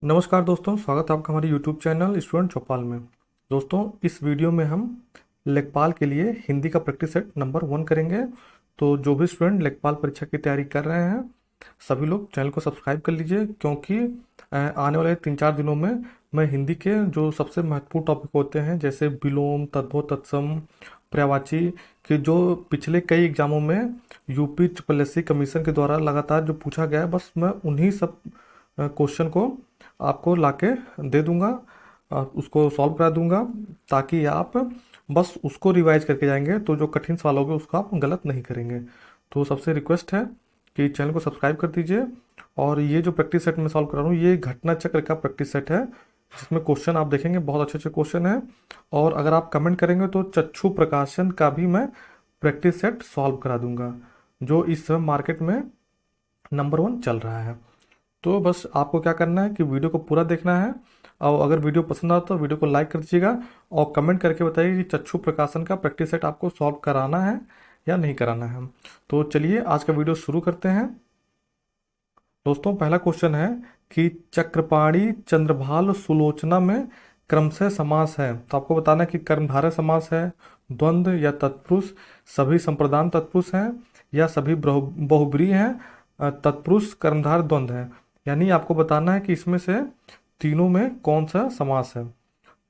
नमस्कार दोस्तों, स्वागत है आपका हमारे YouTube चैनल स्टूडेंट चौपाल में। दोस्तों, इस वीडियो में हम लेखपाल के लिए हिंदी का प्रैक्टिस सेट नंबर 1 करेंगे। तो जो भी स्टूडेंट लेखपाल परीक्षा की तैयारी कर रहे हैं सभी लोग चैनल को सब्सक्राइब कर लीजिए, क्योंकि आने वाले 3-4 दिनों में मैं हिंदी के जो सबसे महत्वपूर्ण टॉपिक होते हैं जैसे विलोम, तद्भव, तत्सम, पर्यायवाची के जो पिछले कई एग्जामों में UP triple S C commission के द्वारा लगातार जो पूछा गया है, बस मैं उन्हीं सब क्वेश्चन को आपको लाके दे दूंगा, उसको सॉल्व करा दूंगा, ताकि आप बस उसको रिवाइज करके जाएंगे तो जो कठिन सवाल होंगे उसको आप गलत नहीं करेंगे। तो सबसे रिक्वेस्ट है कि चैनल को सब्सक्राइब कर दीजिए। और ये जो प्रैक्टिस सेट मैं सॉल्व कर रहा हूँ ये घटना चक्र का प्रैक्टिस सेट है, जिसमें क्वेश्चन आप देखेंगे बहुत अच्छे अच्छे क्वेश्चन है। और अगर आप कमेंट करेंगे तो चक्षु प्रकाशन का भी मैं प्रैक्टिस सेट सॉल्व करा दूंगा, जो इस समय मार्केट में नंबर 1 चल रहा है। तो बस आपको क्या करना है कि वीडियो को पूरा देखना है, और अगर वीडियो पसंद आता तो वीडियो को लाइक कर दीजिएगा और कमेंट करके बताइए कि चक्षु प्रकाशन का प्रैक्टिस सेट आपको सॉल्व कराना है या नहीं कराना है। तो चलिए आज का वीडियो शुरू करते हैं। दोस्तों, पहला क्वेश्चन है कि चक्रपाणी, चंद्रभाल, सुलोचना में क्रमशः समास है। तो आपको बताना है कि कर्मधारय समास है, द्वंद्व या तत्पुरुष, सभी संप्रदान तत्पुरुष हैं, या सभी बहुब्रीहि हैं, तत्पुरुष, कर्मधार, द्वंद्व है। यानी आपको बताना है कि इसमें से तीनों में कौन सा समास है।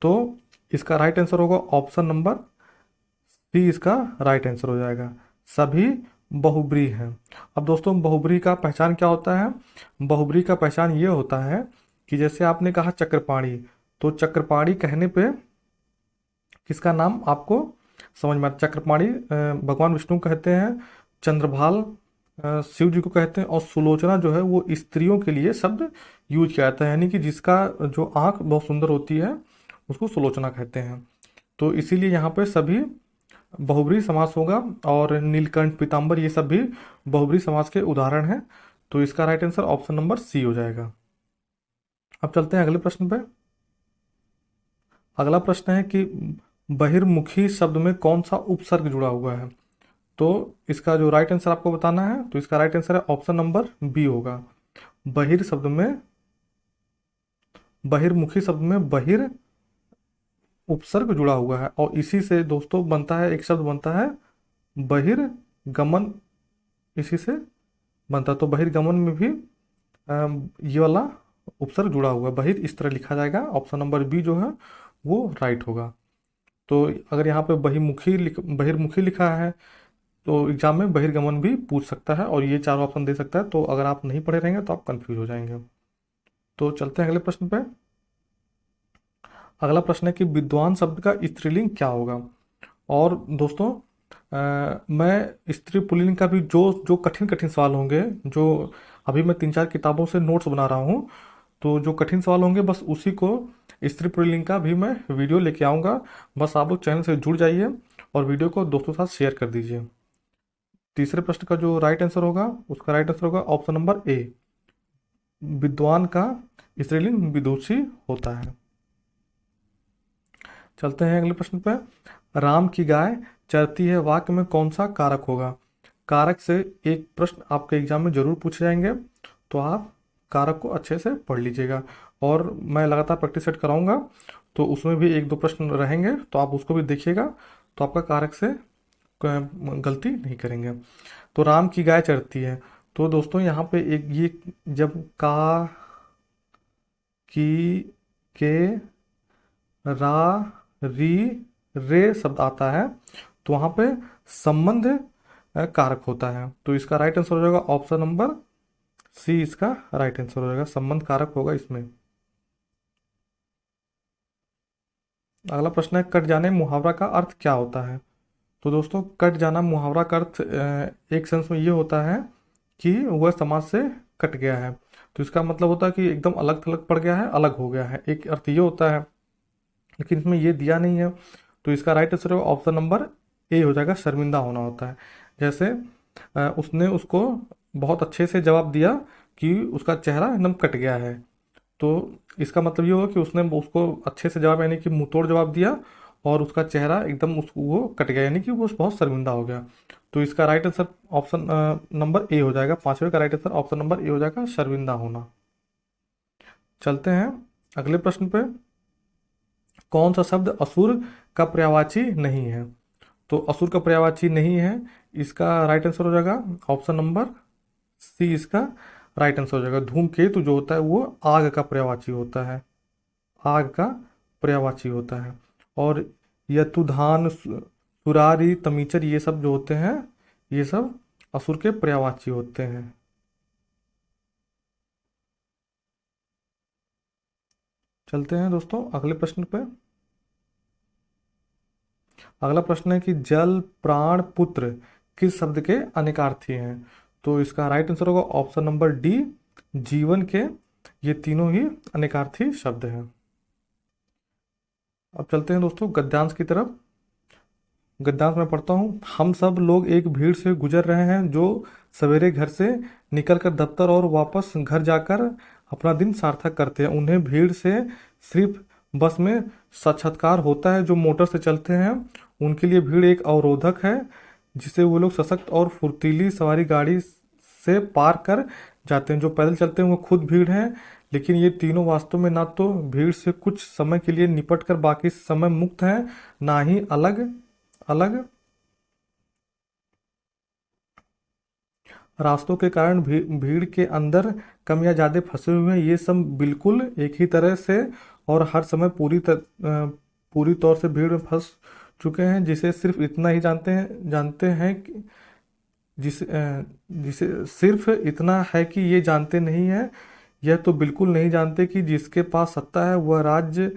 तो इसका राइट आंसर होगा ऑप्शन नंबर सी, इसका राइट आंसर हो जाएगा। सभी बहुब्रीहि हैं। अब दोस्तों, बहुब्रीहि का पहचान क्या होता है? बहुब्रीहि का पहचान ये होता है कि जैसे आपने कहा चक्रपाणी, तो चक्रपाणी कहने पे किसका नाम आपको समझ में आता? चक्रपाणी भगवान विष्णु कहते हैं, चंद्रभाल शिव जी को कहते हैं, और सुलोचना जो है वो स्त्रियों के लिए शब्द यूज किया जाता है, यानी कि जिसका जो आंख बहुत सुंदर होती है उसको सुलोचना कहते हैं। तो इसीलिए यहाँ पे सभी बहुब्रीहि समास होगा, और नीलकंठ, पीताम्बर ये सब भी बहुब्रीहि समास के उदाहरण हैं। तो इसका right answer option number C हो जाएगा। अब चलते हैं अगले प्रश्न पे। अगला प्रश्न है कि बहिर्मुखी शब्द में कौन सा उपसर्ग जुड़ा हुआ है। तो इसका जो राइट आंसर आपको बताना है, तो इसका राइट आंसर है ऑप्शन नंबर बी होगा। बहिर शब्द में, बहिर्मुखी शब्द में बहिर उपसर्ग जुड़ा हुआ है, और इसी से दोस्तों बनता है, एक शब्द बनता है बहिर्गमन, इसी से बनता है। तो बहिर्गमन में भी ये वाला उपसर्ग जुड़ा हुआ है, बहिर इस तरह लिखा जाएगा। ऑप्शन नंबर बी जो है वो राइट होगा। तो अगर यहाँ पे बहिर्मुखी लिखा है तो एग्जाम में बहिर्गमन भी पूछ सकता है, और ये चारों ऑप्शन दे सकता है। तो अगर आप नहीं पढ़े रहेंगे तो आप कंफ्यूज हो जाएंगे। तो चलते हैं अगले प्रश्न पे। अगला प्रश्न है कि विद्वान शब्द का स्त्रीलिंग क्या होगा। और दोस्तों, मैं स्त्री पुल्लिंग का भी जो जो कठिन कठिन सवाल होंगे, जो अभी मैं 3-4 किताबों से नोट्स बना रहा हूँ, तो जो कठिन सवाल होंगे बस उसी को स्त्री पुल्लिंग का भी मैं वीडियो लेके आऊँगा। बस आप लोग चैनल से जुड़ जाइए और वीडियो को दोस्तों के साथ शेयर कर दीजिए। तीसरे प्रश्न का जो राइट आंसर होगा उसका राइट आंसर होगा ऑप्शन नंबर ए, विद्वान का स्त्रीलिंग विदुषी होता है। चलते हैं अगले प्रश्न पे। राम की गाय चरती है वाक्य में कौन सा कारक होगा। कारक से एक प्रश्न आपके एग्जाम में जरूर पूछे जाएंगे, तो आप कारक को अच्छे से पढ़ लीजिएगा। और मैं लगातार प्रैक्टिस सेट कराऊंगा, तो उसमें भी 1-2 प्रश्न रहेंगे, तो आप उसको भी देखिएगा, तो आपका कारक से गलती नहीं करेंगे। तो राम की गाय चरती है, तो दोस्तों यहाँ पे एक ये जब का, की, के, रा, री, रे शब्द आता है तो वहां पे संबंध कारक होता है। तो इसका राइट आंसर हो जाएगा ऑप्शन नंबर सी, इसका राइट आंसर हो जाएगा, संबंध कारक होगा इसमें। अगला प्रश्न है कट जाने मुहावरा का अर्थ क्या होता है। तो दोस्तों, कट जाना मुहावरा का अर्थ एक सेंस में ये होता है कि वह समाज से कट गया है। तो इसका मतलब होता है कि एकदम अलग थलग पड़ गया है, अलग हो गया है, एक अर्थ ये होता है, लेकिन इसमें ये दिया नहीं है। तो इसका राइट आंसर होगा ऑप्शन नंबर ए हो जाएगा, शर्मिंदा होना होता है। जैसे उसने उसको बहुत अच्छे से जवाब दिया कि उसका चेहरा एकदम कट गया है, तो इसका मतलब ये होगा कि उसने उसको अच्छे से जवाब, यानी कि मुंहतोड़ जवाब दिया, और उसका चेहरा एकदम उसको वो कट गया, यानी कि वो बहुत शर्मिंदा हो गया। तो इसका right answer option number A हो जाएगा। 5वें का right answer option number A हो जाएगा, शर्मिंदा होना। चलते हैं अगले प्रश्न पे। कौन सा शब्द असुर का पर्यायवाची नहीं है? तो असुर का पर्यायवाची नहीं है, इसका राइट आंसर हो जाएगा ऑप्शन नंबर सी, इसका राइट आंसर हो जाएगा। धूमकेतु जो होता है वो आग का पर्यायवाची होता है, आग का पर्यायवाची होता है। और यतुधान, सुरारी, तमीचर, ये सब जो होते हैं ये सब असुर के पर्यायवाची होते हैं। चलते हैं दोस्तों अगले प्रश्न पे। अगला प्रश्न है कि जल, प्राण, पुत्र किस शब्द के अनेकार्थी हैं? तो इसका राइट आंसर होगा ऑप्शन नंबर डी, जीवन के। ये तीनों ही अनेकार्थी शब्द हैं। अब चलते हैं दोस्तों गद्यांश की तरफ। गद्यांश में पढ़ता हूँ। हम सब लोग एक भीड़ से गुजर रहे हैं जो सवेरे घर से निकलकर दफ्तर और वापस घर जाकर अपना दिन सार्थक करते हैं। उन्हें भीड़ से सिर्फ बस में साक्षात्कार होता है। जो मोटर से चलते हैं उनके लिए भीड़ एक अवरोधक है जिसे वो लोग सशक्त और फुर्तीली सवारी गाड़ी से पार कर जाते हैं। जो पैदल चलते हैं वो खुद भीड़ है, लेकिन ये तीनों वास्तव में ना तो भीड़ से कुछ समय के लिए निपट कर बाकी समय मुक्त हैं, ना ही अलग अलग रास्तों के कारण भीड़ के अंदर कम या ज्यादा फंसे हुए हैं। ये सब बिल्कुल एक ही तरह से और हर समय पूरी तौर से भीड़ में फंस चुके हैं, जिसे सिर्फ इतना ही जानते हैं कि जिसे सिर्फ इतना है कि ये जानते नहीं है, यह तो बिल्कुल नहीं जानते कि जिसके पास सत्ता है वह राज्य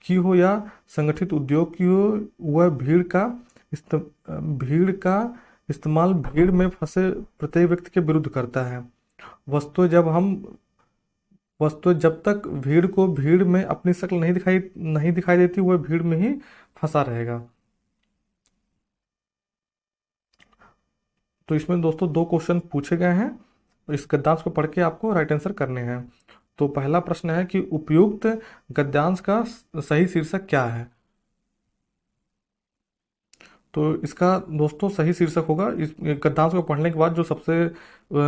की हो या संगठित उद्योग की हो, वह इस्त, भीड़ का इस्तेमाल भीड़ में फंसे प्रत्येक व्यक्ति के विरुद्ध करता है। वस्तु जब हम वस्तु जब तक भीड़ को भीड़ में अपनी शक्ल नहीं दिखाई देती, वह भीड़ में ही फंसा रहेगा। तो इसमें दोस्तों दो क्वेश्चन पूछे गए हैं, इस गद्यांश को पढ़ के आपको राइट आंसर करने हैं। तो पहला प्रश्न है कि उपयुक्त गद्यांश का सही शीर्षक क्या है? तो इसका दोस्तों सही शीर्षक होगा, इस गद्यांश को पढ़ने के बाद जो सबसे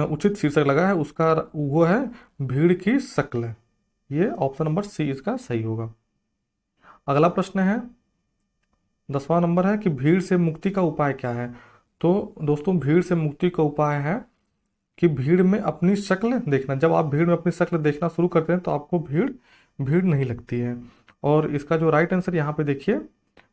उचित शीर्षक लगा है उसका वो है भीड़ की शक्ल। ये ऑप्शन नंबर सी इसका सही होगा। अगला प्रश्न है, 10वां नंबर है कि भीड़ से मुक्ति का उपाय क्या है? तो दोस्तों भीड़ से मुक्ति का उपाय है कि भीड़ में अपनी शक्ल देखना। जब आप भीड़ में अपनी शक्ल देखना शुरू करते हैं तो आपको भीड़ भीड़ नहीं लगती है। और इसका जो राइट आंसर यहाँ पे देखिए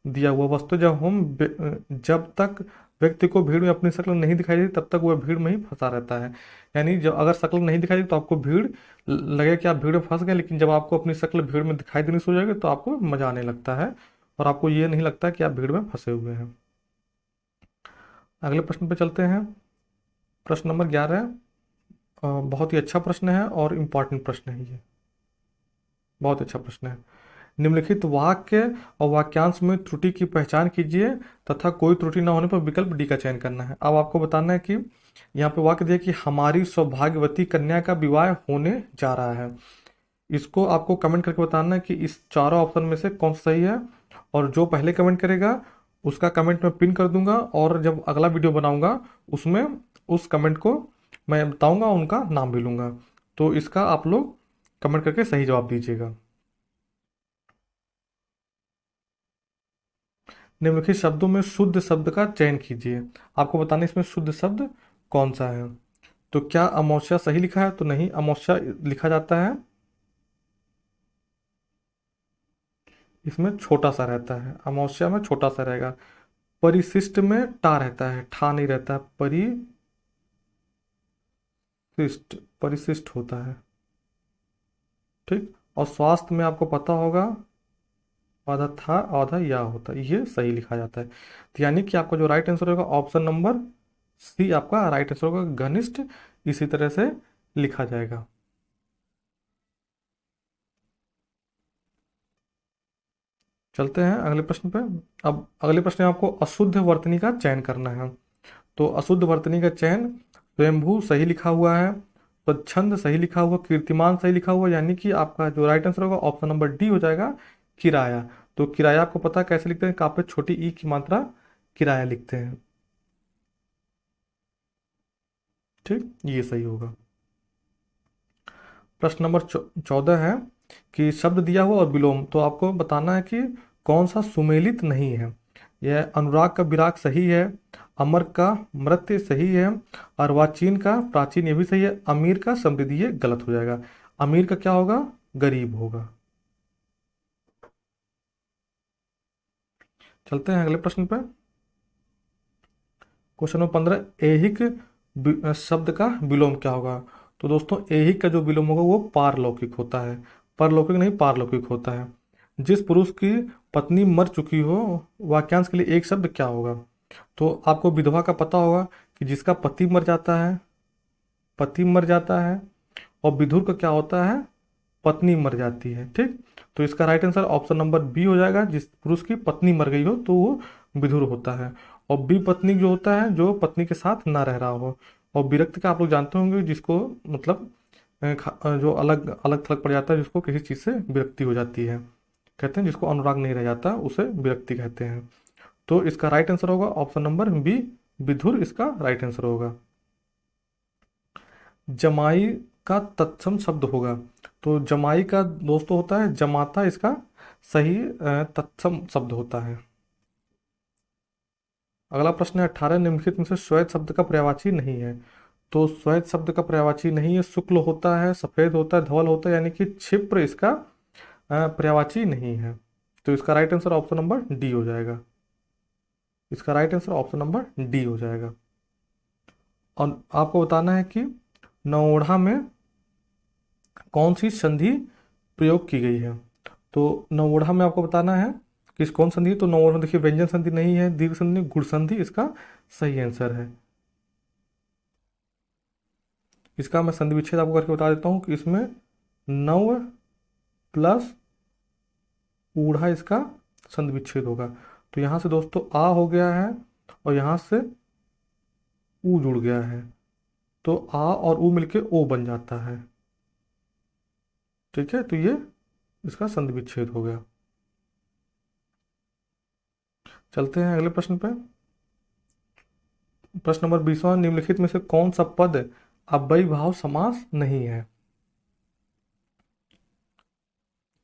दिया हुआ, वस्तु जब तक व्यक्ति को भीड़ में अपनी शक्ल नहीं दिखाई देती तब तक वह भीड़ में ही फंसा रहता है। यानी जब अगर शक्ल नहीं दिखाई देती तो आपको भीड़ लगे कि आप भीड़ में फंस गए, लेकिन जब आपको अपनी शक्ल भीड़ में दिखाई देनी शुरू हो जाएगी तो आपको मजा आने लगता है और आपको ये नहीं लगता कि आप भीड़ में फंसे हुए हैं। अगले प्रश्न पे चलते हैं। प्रश्न नंबर 11 बहुत ही अच्छा प्रश्न है और इम्पॉर्टेंट प्रश्न है ये, बहुत अच्छा प्रश्न है। निम्नलिखित वाक्य और वाक्यांश में त्रुटि की पहचान कीजिए तथा कोई त्रुटि न होने पर विकल्प डी का चयन करना है। अब आपको बताना है कि यहाँ पे वाक्य दिया कि हमारी सौभाग्यवती कन्या का विवाह होने जा रहा है। इसको आपको कमेंट करके बताना है कि इस चारों ऑप्शन में से कौन सा सही है, और जो पहले कमेंट करेगा उसका कमेंट मैं पिन कर दूंगा, और जब अगला वीडियो बनाऊंगा उसमें उस कमेंट को मैं बताऊंगा, उनका नाम भी लूंगा। तो इसका आप लोग कमेंट करके सही जवाब दीजिएगा। निम्नलिखित शब्दों में शुद्ध शब्द का चयन कीजिए। आपको बताना है इसमें शुद्ध शब्द कौन सा है। तो क्या अमावस्या सही लिखा है? तो नहीं, अमावस्या लिखा जाता है, इसमें छोटा सा रहता है, अमावस्या में छोटा सा रहेगा। परिशिष्ट में टा रहता है, ठा नहीं रहता है, परिशिष्ट होता है। ठीक। और स्वास्थ्य में आपको पता होगा आधा था आधा या होता है, ये सही लिखा जाता है। तो यानी कि आपका जो राइट आंसर होगा ऑप्शन नंबर सी आपका राइट आंसर होगा, घनिष्ठ इसी तरह से लिखा जाएगा। चलते हैं अगले प्रश्न पे। अब अगले प्रश्न में आपको अशुद्ध वर्तनी का चयन करना है। तो अशुद्ध वर्तनी का चयन स्वयंभू सही लिखा हुआ है, स्वच्छंद सही लिखा हुआ, कीर्तिमान सही लिखा हुआ, यानी कि आपका जो राइट आंसर होगा ऑप्शन नंबर डी हो जाएगा, किराया। तो किराया आपको पता है कैसे लिखते हैं, काफी छोटी ई की मात्रा किराया लिखते हैं। ठीक, ये सही होगा। प्रश्न नंबर 14 है कि शब्द दिया हुआ और विलोम, तो आपको बताना है कि कौन सा सुमेलित नहीं है। यह अनुराग का विराग सही है, अमर का मृत्य सही है, अर्वाचीन का प्राचीन ये भी सही है, अमीर का समृद्धि ये गलत हो जाएगा। अमीर का क्या होगा? गरीब होगा। चलते हैं अगले प्रश्न पे। क्वेश्चन नंबर 15, ऐहिक शब्द का विलोम क्या होगा? तो दोस्तों ऐहिक का जो विलोम होगा वो पारलौकिक होता है, परलौकिक नहीं पारलौकिक होता है। जिस पुरुष की पत्नी मर चुकी हो, वाक्यांश के लिए एक शब्द क्या होगा? तो आपको विधवा का पता होगा कि जिसका पति मर जाता है, पति मर जाता है। और विधुर का क्या होता है? पत्नी मर जाती है। ठीक, तो इसका right answer option number B हो जाएगा। जिस पुरुष की पत्नी मर गई हो तो वो विधुर होता है। और बी पत्नी जो होता है जो पत्नी के साथ ना रह रहा हो। और विरक्त का आप लोग जानते होंगे, जिसको मतलब जो अलग अलग थलग पड़ जाता है, जिसको किसी चीज़ से विरक्ति हो जाती है, कहते हैं जिसको अनुराग नहीं रह जाता उसे विरक्ति कहते हैं। तो इसका राइट आंसर होगा ऑप्शन नंबर बी, विधुर इसका राइट आंसर होगा। जमाई का तत्सम शब्द होगा। तो जमाई का दोस्तों होता है जमाता, इसका सही तत्सम शब्द होता है। अगला प्रश्न है 18, निम्नलिखित में से श्वेत शब्द का पर्यायवाची नहीं है। तो श्वेत शब्द का पर्यायवाची नहीं है, शुक्ल होता है, सफेद होता है, धवल होता है, यानी कि क्षिप्र इसका पर्यायवाची नहीं है। तो इसका right answer option number D हो जाएगा। इसका right answer option number D हो जाएगा। और आपको बताना है कि नवोढ़ा में कौन सी संधि प्रयोग की गई है। तो नवोढ़ा में आपको बताना है कि कौन संधि है। तो नवोढ़ा में देखिए व्यंजन संधि नहीं है, दीर्घ संधि, गुण संधि इसका सही आंसर है। इसका मैं संधि विच्छेद आपको करके बता देता हूँ कि इसमें नव प्लस ऊढ़ा इसका संधि विच्छेद होगा। तो यहाँ से दोस्तों आ हो गया है और यहाँ से ऊ जुड़ गया है, तो आ और ऊ मिलके ओ बन जाता है। ठीक है, तो ये इसका संधि विच्छेद हो गया। चलते हैं अगले प्रश्न पे। प्रश्न नंबर 20वां, निम्नलिखित में से कौन सा पद अव्ययी भाव समास नहीं है?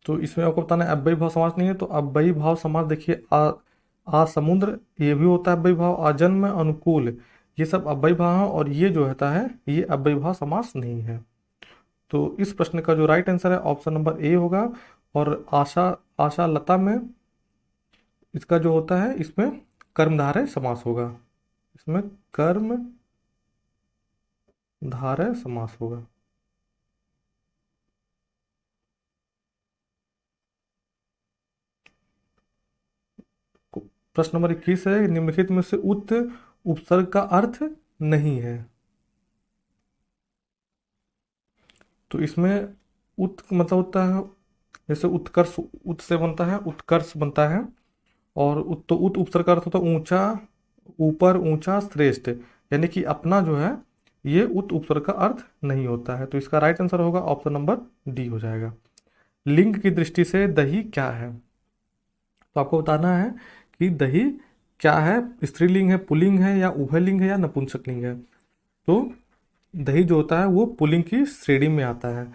तो इसमें आपको बताना है अव्ययी भाव समास नहीं है। तो अव्ययी भाव समास देखिए, आ समुद्र ये भी होता है अव्ययी भाव, आजन्म, अनुकूल ये सब अव्ययी भाव है, और ये जो होता है ये अव्ययी भाव समास नहीं है। तो इस प्रश्न का जो राइट आंसर है ऑप्शन नंबर ए होगा। और आशा आशा लता में इसका जो होता है इसमें कर्मधारय समास होगा। इसमें कर्मधारय समास होगा। प्रश्न नंबर 21 है, निम्नलिखित में से उत उपसर्ग का अर्थ नहीं है। तो इसमें उत मतलब होता है जैसे उत्कर्ष, उत से बनता है उत्कर्ष बनता है। और उत तो उत उपसर्ग का अर्थ होता है ऊंचा, ऊपर, ऊंचा, श्रेष्ठ, यानी कि अपना जो है ये उत उपसर्ग का अर्थ नहीं होता है। तो इसका राइट आंसर होगा ऑप्शन नंबर डी हो जाएगा। लिंग की दृष्टि से दही क्या है? तो आपको बताना है कि दही क्या है, स्त्रीलिंग है, पुल्लिंग है, या उभयलिंग है, या नपुंसकलिंग है। तो दही जो होता है वो पुल्लिंग की श्रेणी में आता है।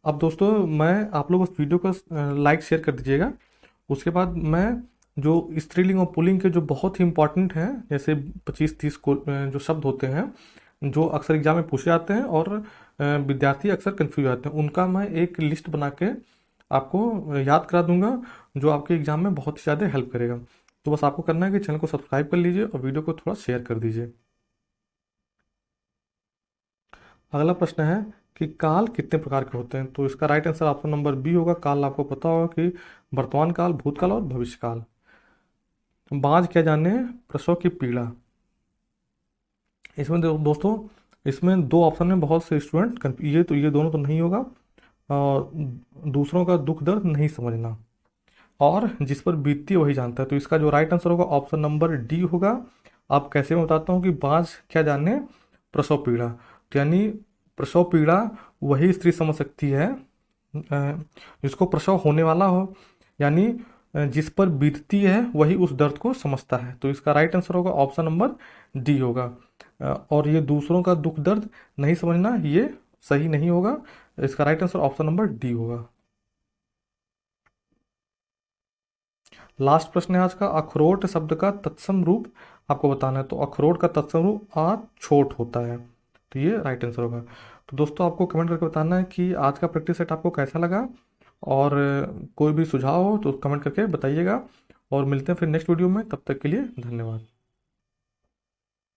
अब दोस्तों मैं आप लोग उस वीडियो को लाइक शेयर कर दीजिएगा। उसके बाद मैं जो स्त्रीलिंग और पुल्लिंग के जो बहुत ही इंपॉर्टेंट हैं, जैसे 25-30 जो शब्द होते हैं जो अक्सर एग्जाम में पूछे जाते हैं और विद्यार्थी अक्सर कंफ्यूज जाते हैं, उनका मैं एक लिस्ट बना के आपको याद करा दूंगा, जो आपके एग्जाम में बहुत ही ज़्यादा हेल्प करेगा। तो बस आपको करना है कि चैनल को सब्सक्राइब कर लीजिए और वीडियो को थोड़ा शेयर कर दीजिए। अगला प्रश्न है कि काल कितने प्रकार के होते हैं? तो इसका right answer option number B होगा। काल आपको पता होगा कि वर्तमान काल, भूतकाल और भविष्य काल। बाँझ क्या जाने प्रसव की पीड़ा। इसमें दोस्तों इसमें दो ऑप्शन में बहुत से स्टूडेंट ये दोनों तो नहीं होगा। और दूसरों का दुख दर्द नहीं समझना, और जिस पर बीतती है वही जानता है। तो इसका जो राइट आंसर होगा ऑप्शन नंबर डी होगा। आप कैसे मैं बताता हूँ कि बाँझ क्या जाने प्रसव पीड़ा, तो यानी प्रसव पीड़ा वही स्त्री समझ सकती है जिसको प्रसव होने वाला हो, यानी जिस पर बीतती है वही उस दर्द को समझता है। तो इसका राइट आंसर होगा ऑप्शन नंबर डी होगा। और ये दूसरों का दुख दर्द नहीं समझना ये सही नहीं होगा। इसका right answer option number D होगा। लास्ट प्रश्न है आज का, अखरोट शब्द का तत्सम रूप आपको बताना है। तो अखरोट का तत्सम रूप छोट होता है, तो ये राइट आंसर होगा। तो दोस्तों आपको कमेंट करके बताना है कि आज का प्रैक्टिस सेट आपको कैसा लगा, और कोई भी सुझाव हो तो कमेंट करके बताइएगा। और मिलते हैं फिर नेक्स्ट वीडियो में, तब तक के लिए धन्यवाद।